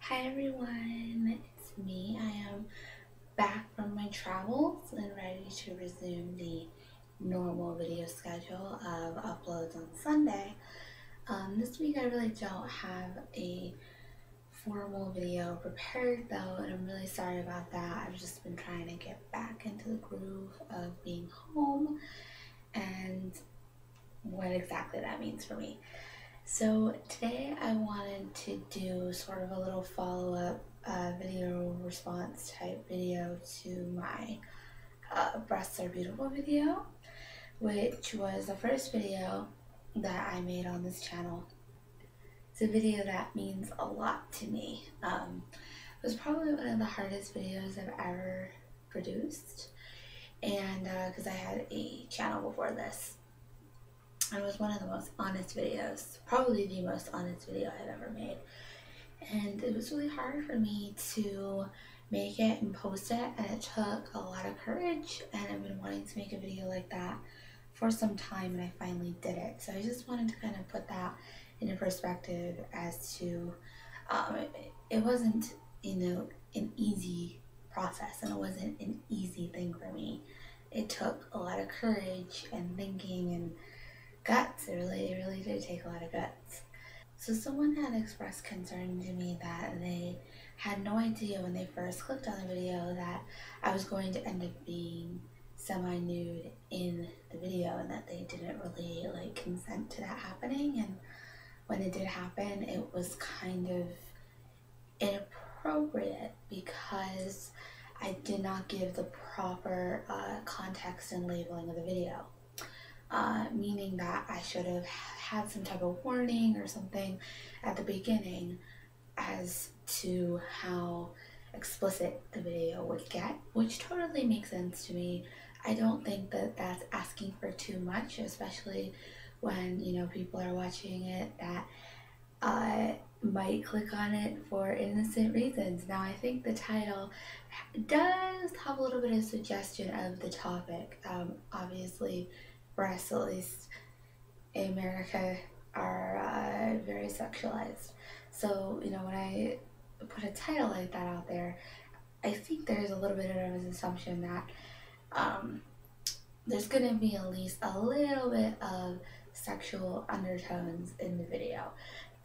Hi everyone, it's me. I am back from my travels and ready to resume the normal video schedule of uploads on Sunday. This week I really don't have a formal video prepared though, and I'm really sorry about that. I've just been trying to get back into the groove of being home and what exactly that means for me. So today I wanted to do sort of a little follow-up video response type video to my breasts are beautiful video, which was the first video that I made on this channel. It's a video that means a lot to me. It was probably one of the hardest videos I've ever produced, and because I had a channel before this. It was one of the most honest videos, probably the most honest video I've ever made. And it was really hard for me to make it and post it, and it took a lot of courage, and I've been wanting to make a video like that for some time, and I finally did it. So I just wanted to kind of put that into perspective as to it wasn't, an easy process, and it wasn't an easy thing for me. It took a lot of courage and thinking and guts. It really did take a lot of guts. So someone had expressed concern to me that they had no idea when they first clicked on the video that I was going to end up being semi-nude in the video, and that they didn't really consent to that happening. And when it did happen, it was kind of inappropriate because I did not give the proper context and labeling of the video. Meaning that I should have had some type of warning or something at the beginning as to how explicit the video would get, which totally makes sense to me. I don't think that that's asking for too much, especially when, people are watching it that might click on it for innocent reasons. Now, I think the title does have a little bit of suggestion of the topic. Obviously, breasts, at least in America, are very sexualized. So, when I put a title like that out there, I think there's a little bit of an assumption that there's going to be at least a little bit of sexual undertones in the video.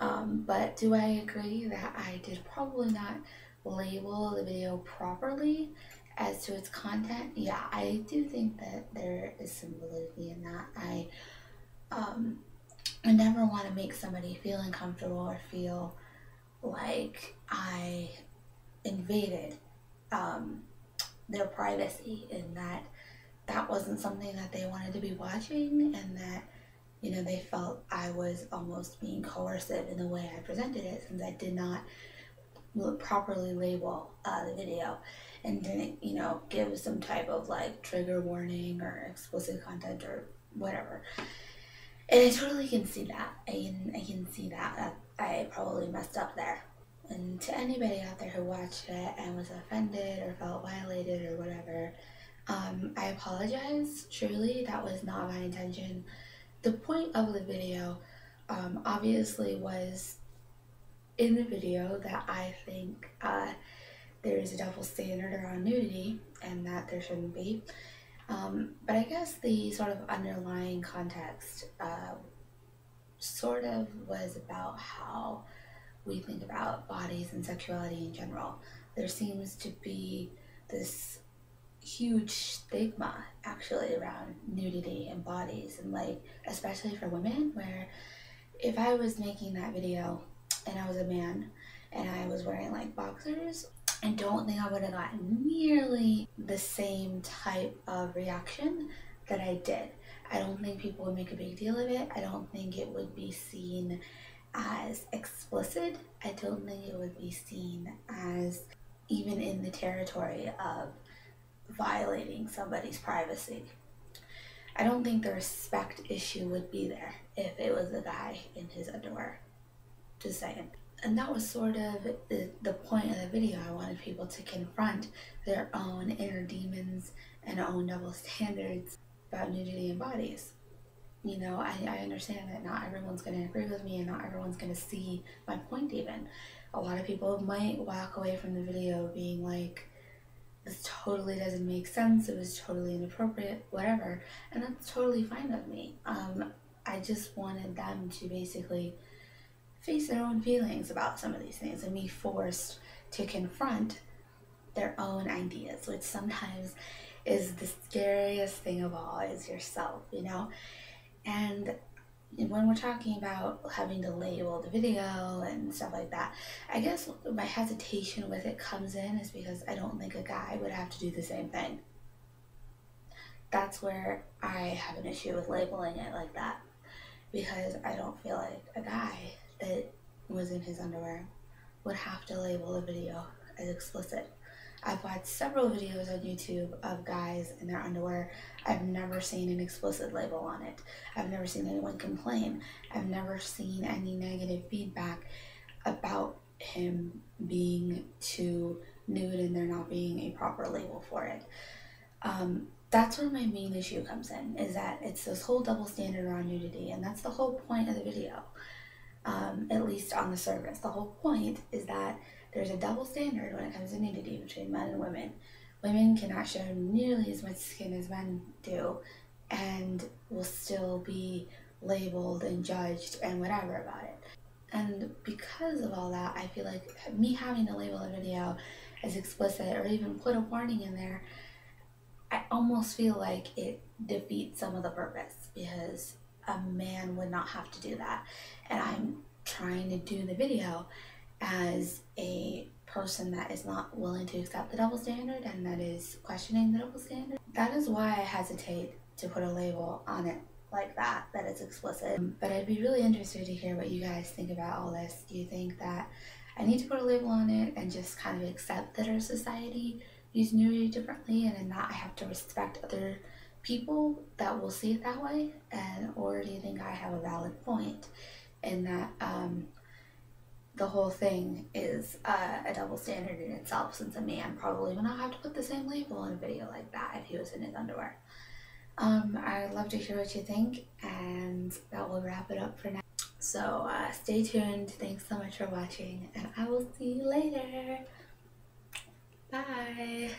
But do I agree that I did probably not label the video properly as to its content? Yeah, I do think that there is some validity in that. I never want to make somebody feel uncomfortable or feel like I invaded their privacy, and that wasn't something that they wanted to be watching, and that they felt I was almost being coercive in the way I presented it, since I did not properly label the video and didn't, give some type of trigger warning or explicit content or whatever. And I totally can see that. I can see that I probably messed up there. And to anybody out there who watched it and was offended or felt violated or whatever, I apologize. Truly, that was not my intention. The point of the video obviously was in the video that I think there is a double standard around nudity and that there shouldn't be. But I guess the sort of underlying context sort of was about how we think about bodies and sexuality in general. There seems to be this huge stigma actually around nudity and bodies, and especially for women, where if I was making that video and I was a man and I was wearing boxers, I don't think I would have gotten nearly the same type of reaction that I did. I don't think people would make a big deal of it. I don't think it would be seen as explicit. I don't think it would be seen as even in the territory of violating somebody's privacy. I don't think the respect issue would be there if it was a guy in his underwear. Just saying. And that was sort of the point of the video. I wanted people to confront their own inner demons and own double standards about nudity and bodies. I understand that not everyone's going to agree with me and not everyone's going to see my point even. A lot of people might walk away from the video being like, this totally doesn't make sense, it was totally inappropriate, whatever, and that's totally fine with me. I just wanted them to basically face their own feelings about some of these things and be forced to confront their own ideas, which sometimes is the scariest thing of all, is yourself, you know? And when we're talking about having to label the video and stuff like that, I guess my hesitation with it comes in is because I don't think a guy would have to do the same thing. That's where I have an issue with labeling it like that, because I don't feel like a guy that was in his underwear would have to label a video as explicit. I've watched several videos on YouTube of guys in their underwear. I've never seen an explicit label on it. I've never seen anyone complain. I've never seen any negative feedback about him being too nude and there not being a proper label for it. That's where my main issue comes in, is that it's this whole double standard around nudity, and that's the whole point of the video, at least on the surface. The whole point is that there's a double standard when it comes to nudity between men and women. Women cannot show nearly as much skin as men do and will still be labeled and judged and whatever about it. And because of all that, I feel like me having to label a video as explicit or even put a warning in there, I almost feel like it defeats some of the purpose, because a man would not have to do that. And I'm trying to do the video as a person that is not willing to accept the double standard and that is questioning the double standard. That is why I hesitate to put a label on it like that it's explicit. But I'd be really interested to hear what you guys think about all this. Do you think that I need to put a label on it and just kind of accept that our society views nudity differently, and in that I have to respect other people that will see it that way? Or do you think I have a valid point in that the whole thing is a double standard in itself, since a man probably would not have to put the same label on a video like that if he was in his underwear? I'd love to hear what you think, and that will wrap it up for now. So stay tuned. Thanks so much for watching, and I will see you later. Bye.